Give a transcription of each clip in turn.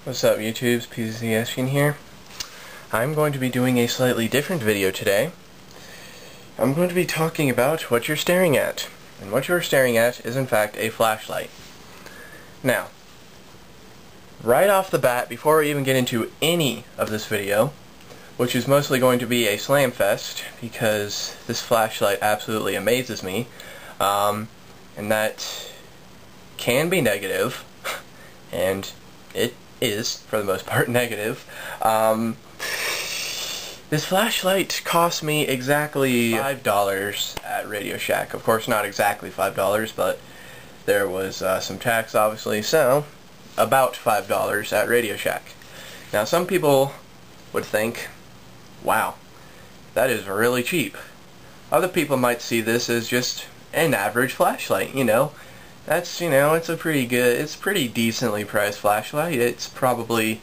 What's up YouTube's Pizzscn here. I'm going to be doing a slightly different video today. I'm going to be talking about what you're staring at. And what you're staring at is in fact a flashlight. Now, right off the bat, before we even get into any of this video, which is mostly going to be a slam fest, because this flashlight absolutely amazes me, and that can be negative, and it is, for the most part, negative. This flashlight cost me exactly $5 at RadioShack. Of course, not exactly $5, but there was some tax, obviously, so about $5 at RadioShack. Now, some people would think, wow, that is really cheap. Other people might see this as just an average flashlight, you know. That's, you know, it's pretty decently priced flashlight. It's probably,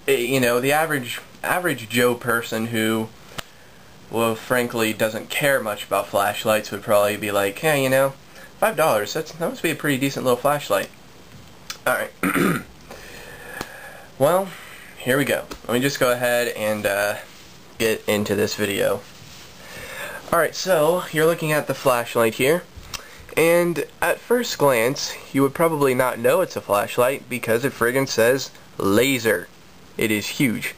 you know, the average Joe person who, well, frankly, doesn't care much about flashlights would probably be like, hey, you know, $5, that must be a pretty decent little flashlight. Alright. Well, here we go. Let me just go ahead and get into this video. Alright, so you're looking at the flashlight here. And at first glance, you would probably not know it's a flashlight because it friggin' says laser. It is huge.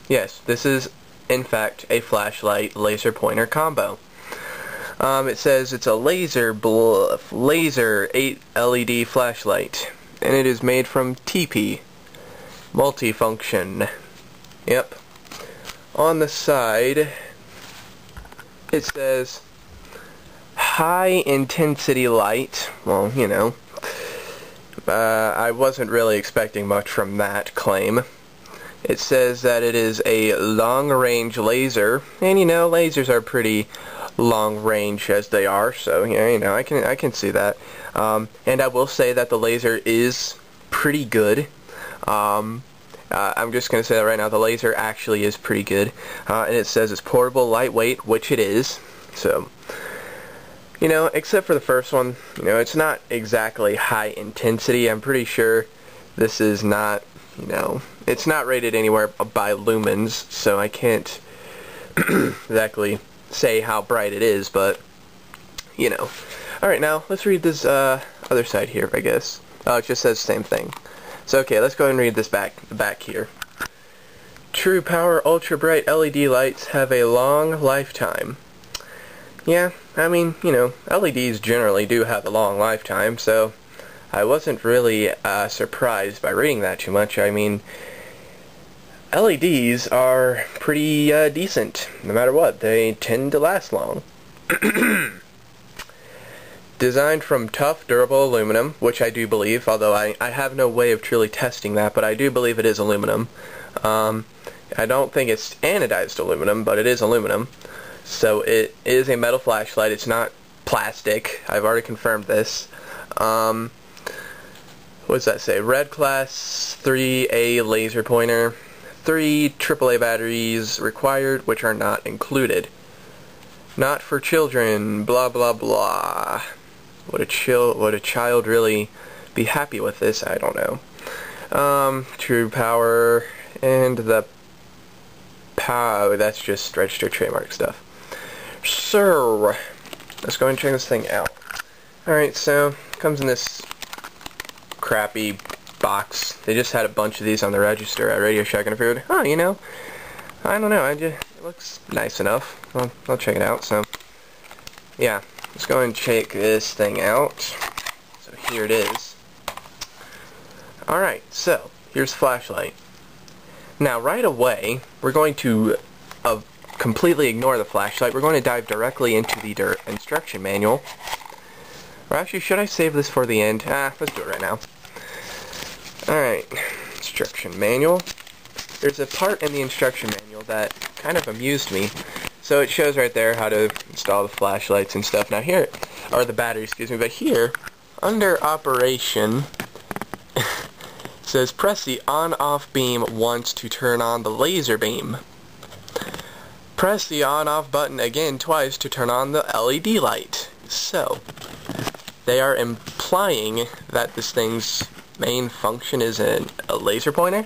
Yes, this is in fact a flashlight laser pointer combo. It says it's a laser 8 LED flashlight, and it is made from TP multifunction. Yep. On the side, it says high intensity light. Well, you know, I wasn't really expecting much from that claim. It says that it is a long-range laser, and you know, lasers are pretty long-range as they are, so yeah, you know, I can see that. And I will say that the laser is pretty good. I'm just gonna say that right now. The laser actually is pretty good, and it says it's portable, lightweight, which it is. So, you know, except for the first one, you know, it's not exactly high intensity. I'm pretty sure this is not, you know, it's not rated anywhere by lumens, so I can't exactly say how bright it is, but, you know. Alright, now, let's read this other side here, I guess. Oh, it just says the same thing. So, okay, let's go ahead and read this back here. True power ultra bright LED lights have a long lifetime. Yeah, I mean, you know, LEDs generally do have a long lifetime, so I wasn't really surprised by reading that too much. I mean, LEDs are pretty decent, no matter what. They tend to last long. Designed from tough, durable aluminum, which I do believe, although I have no way of truly testing that, but I do believe it is aluminum. I don't think it's anodized aluminum, but it is aluminum. So it is a metal flashlight. It's not plastic. I've already confirmed this. What does that say? Red class 3A laser pointer. 3 AAA batteries required, which are not included. Not for children. Blah blah blah. Would a child really be happy with this? I don't know. True power and the power. That's just registered trademark stuff. So, let's go and check this thing out. Alright, so, comes in this crappy box. They just had a bunch of these on the register at RadioShack, and I figured, oh, you know, I don't know, it looks nice enough. I'll check it out, so, yeah, let's go and check this thing out. So, here it is. Alright, so, here's the flashlight. Now, right away, we're going to completely ignore the flashlight. We're going to dive directly into the instruction manual. Or actually, should I save this for the end? Let's do it right now. Alright, instruction manual. There's a part in the instruction manual that kind of amused me. So it shows right there how to install the flashlights and stuff. Now here, or the batteries, excuse me, but here, under operation, it says press the on-off beam once to turn on the laser beam. Press the on-off button again twice to turn on the LED light. So, they are implying that this thing's main function is a laser pointer?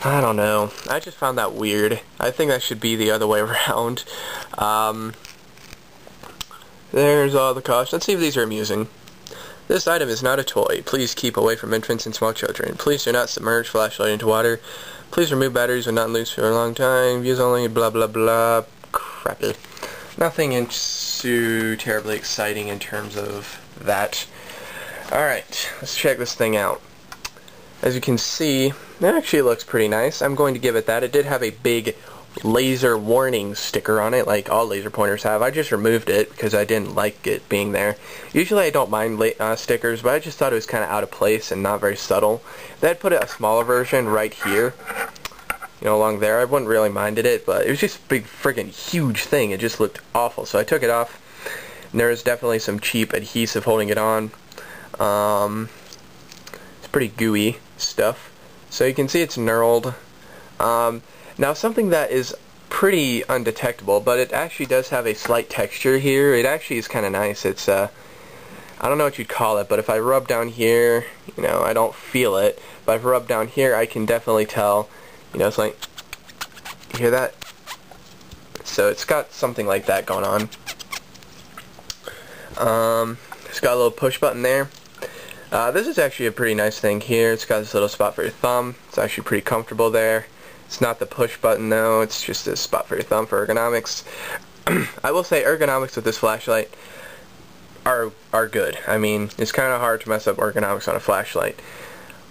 I don't know. I just found that weird. I think that should be the other way around. There's all the costs. Let's see if these are amusing. This item is not a toy. Please keep away from infants and small children. Please do not submerge flashlight into water. Please remove batteries when not in use for a long time. Use only blah blah blah. Crappy. Nothing too terribly exciting in terms of that. Alright, let's check this thing out. As you can see, it actually looks pretty nice. I'm going to give it that. It did have a big laser warning sticker on it, like all laser pointers have. I just removed it because I didn't like it being there. Usually I don't mind stickers, but I just thought it was kind of out of place and not very subtle. They had put a smaller version right here, you know, along there. I wouldn't really minded it, but it was just a big friggin' huge thing. It just looked awful, so I took it off. And there is definitely some cheap adhesive holding it on. It's pretty gooey stuff. So you can see it's knurled. Now something that is pretty undetectable, but it actually does have a slight texture here. It actually is kind of nice. It's I don't know what you'd call it, but if I rub down here, you know, I don't feel it. But if I rub down here, I can definitely tell. You know, it's like, you hear that? So it's got something like that going on. It's got a little push button there. This is actually a pretty nice thing here. It's got this little spot for your thumb. It's actually pretty comfortable there. It's not the push button though, it's just a spot for your thumb for ergonomics. I will say ergonomics with this flashlight are good. I mean, it's kind of hard to mess up ergonomics on a flashlight.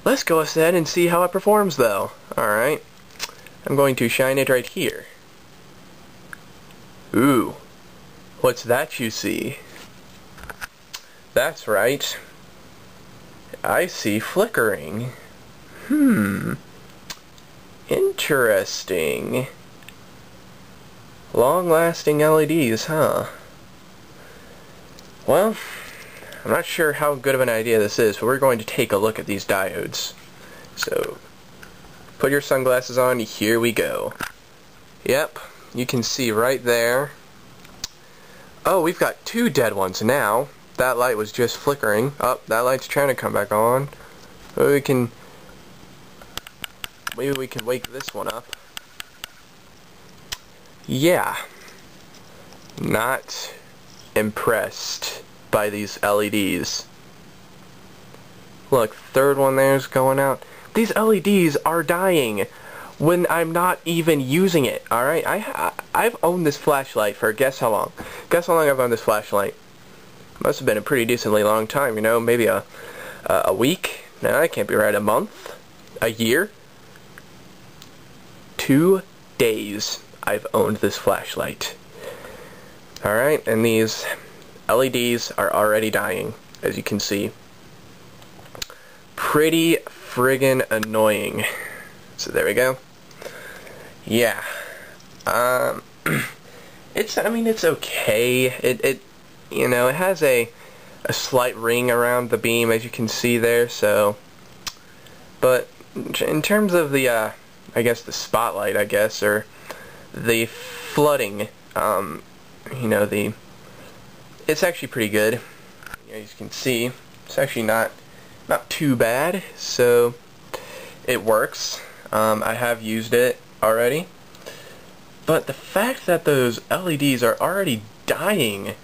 Let's go ahead and see how it performs though. Alright. I'm going to shine it right here. Ooh. What's that you see? That's right. I see flickering. Interesting. Long-lasting LEDs, huh? Well, I'm not sure how good of an idea this is, but we're going to take a look at these diodes. So, put your sunglasses on, here we go. Yep, you can see right there. Oh, we've got two dead ones now. That light was just flickering. Oh, that light's trying to come back on. Maybe we can wake this one up. Yeah. Not impressed by these LEDs. Look, third one there's going out. These LEDs are dying when I'm not even using it, alright? I've owned this flashlight for guess how long? Guess how long I've owned this flashlight? Must have been a pretty decently long time, you know, maybe a week? No, that can't be right. A month? A year? 2 days I've owned this flashlight. Alright, and these LEDs are already dying, as you can see. Pretty friggin' annoying. So there we go. Yeah. I mean, it's okay. It you know, it has a slight ring around the beam, as you can see there, so. But in terms of the, I guess the spotlight, or the flooding, you know, it's actually pretty good. As you can see, it's actually not too bad, so it works. I have used it already, but the fact that those LEDs are already dying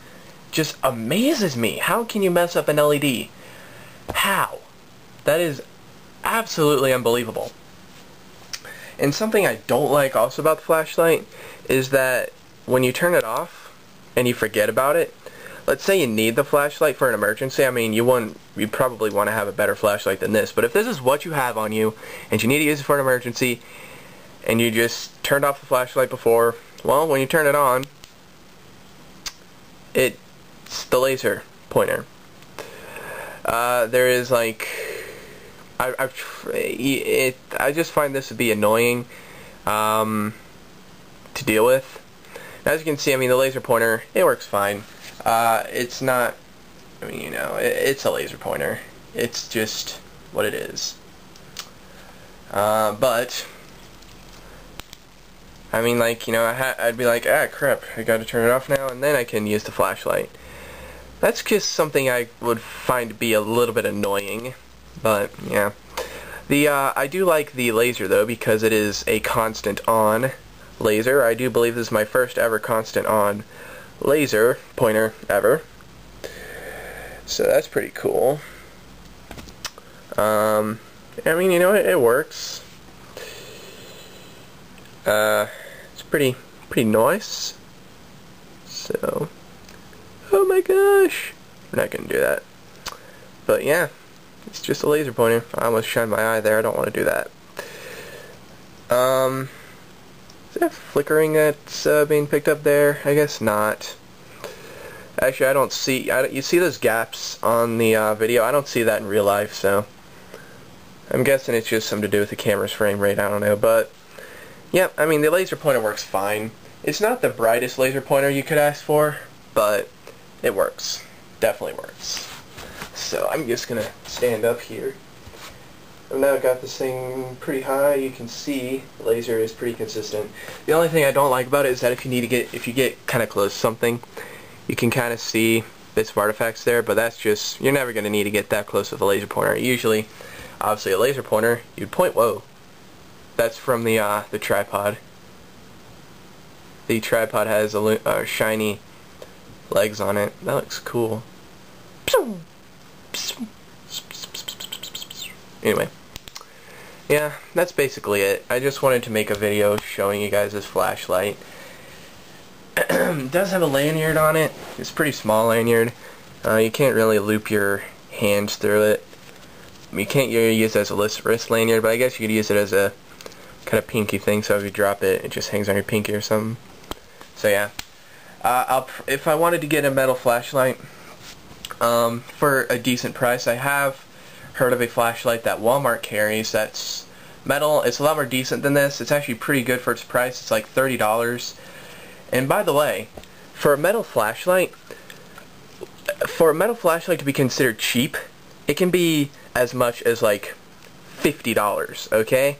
just amazes me. How can you mess up an LED? How? That is absolutely unbelievable. And something I don't like also about the flashlight is that when you turn it off and you forget about it, let's say you need the flashlight for an emergency. I mean, you probably want to have a better flashlight than this, but if this is what you have on you and you need to use it for an emergency and you just turned off the flashlight before, well, when you turn it on, it's the laser pointer. There is like, I just find this to be annoying to deal with. As you can see, I mean, the laser pointer, it works fine. It's not, I mean, you know, it's a laser pointer. It's just what it is. But I mean, like, you know, I'd be like, ah, crap, I gotta turn it off now, and then I can use the flashlight. That's just something I would find to be a little bit annoying. But yeah, I do like the laser though, because it is a constant on laser. I do believe this is my first ever constant on laser pointer ever, so that's pretty cool. I mean, you know, it works. It's pretty nice. So, oh my gosh, we're not gonna do that. But yeah, it's just a laser pointer. I almost shined my eye there. I don't want to do that. Is that flickering that's being picked up there? I guess not. Actually, I don't see. You see those gaps on the video? I don't see that in real life, so I'm guessing it's just something to do with the camera's frame rate. I don't know, but yeah, I mean, the laser pointer works fine. It's not the brightest laser pointer you could ask for, but it works. Definitely works. So I'm just gonna stand up here. I've now got this thing pretty high. You can see the laser is pretty consistent. The only thing I don't like about it is that if you get kind of close to something, you can kind of see bits of artifacts there, but that's just, you're never gonna need to get that close with a laser pointer. Usually, obviously a laser pointer, you'd point, whoa. That's from the tripod. The tripod has shiny legs on it. That looks cool. Anyway, yeah, that's basically it. I just wanted to make a video showing you guys this flashlight. It does have a lanyard on it. It's a pretty small lanyard. You can't really loop your hands through it. You can't use it as a wrist lanyard, but I guess you could use it as a kind of pinky thing, so if you drop it, it just hangs on your pinky or something. So yeah, if I wanted to get a metal flashlight for a decent price, I have heard of a flashlight that Walmart carries that's metal. It's a lot more decent than this. It's actually pretty good for its price. It's like $30. And by the way, for a metal flashlight to be considered cheap, it can be as much as like $50, okay?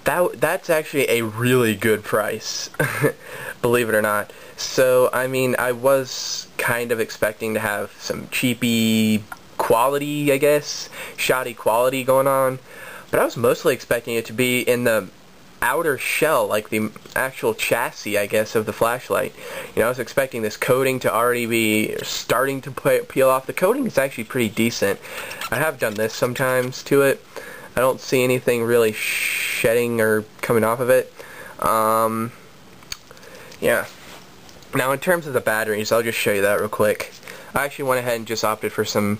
That's actually a really good price, believe it or not. So, I mean, I was kind of expecting to have some cheapy quality, I guess, shoddy quality going on, but I was mostly expecting it to be in the outer shell, like the actual chassis, I guess, of the flashlight. You know, I was expecting this coating to already be starting to peel off. The coating is actually pretty decent. I have done this sometimes to it. I don't see anything really shedding or coming off of it. Yeah. Now, in terms of the batteries, I'll just show you that real quick. I actually went ahead and just opted for some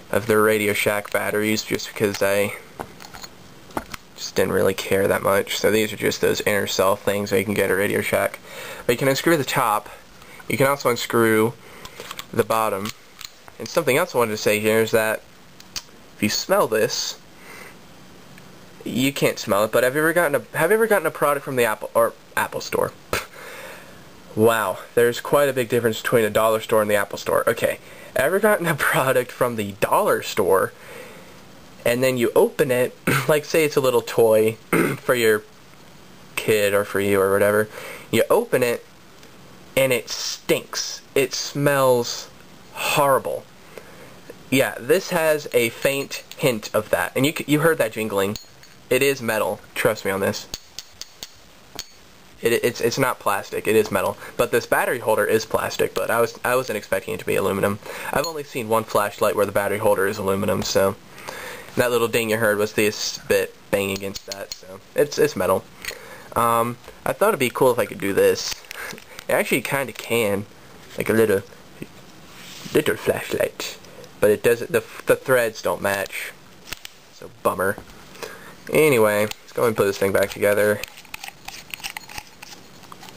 of the RadioShack batteries just because I just didn't really care that much. So these are just those inner cell things that you can get at RadioShack. But you can unscrew the top. You can also unscrew the bottom. And something else I wanted to say here is that if you smell this, you can't smell it, but have you ever gotten a product from the Apple Store? Wow, there's quite a big difference between a dollar store and the Apple Store. Okay, ever gotten a product from the dollar store and then you open it, like say it's a little toy for your kid or for you or whatever, you open it and it stinks. It smells horrible. Yeah, this has a faint hint of that, and you heard that jingling. It is metal. Trust me on this. It's not plastic. It is metal. But this battery holder is plastic. But I wasn't expecting it to be aluminum. I've only seen one flashlight where the battery holder is aluminum. So that little ding you heard was this bit banging against that. So it's metal. I thought it'd be cool if I could do this. It actually kind of can, like a little flashlight. But it doesn't. The threads don't match. So bummer. Anyway, let's go and put this thing back together.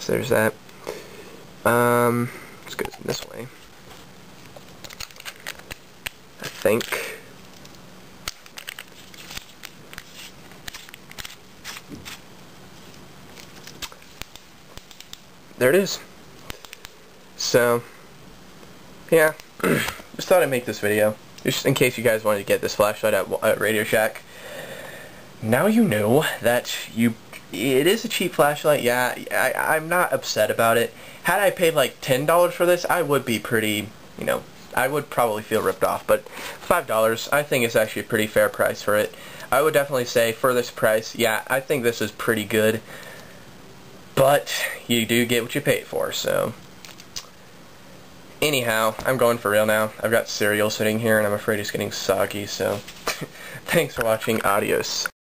So there's that. Let's go this way. I think. There it is. So, yeah. Just thought I'd make this video. Just in case you guys wanted to get this flashlight at RadioShack. Now you know that it is a cheap flashlight. Yeah, I'm not upset about it. Had I paid like $10 for this, I would be pretty, you know, I would probably feel ripped off, but $5, I think it's actually a pretty fair price for it. I would definitely say for this price, yeah, I think this is pretty good, but you do get what you pay for, so. Anyhow, I'm going for real now. I've got cereal sitting here, and I'm afraid it's getting soggy, so thanks for watching. Adios.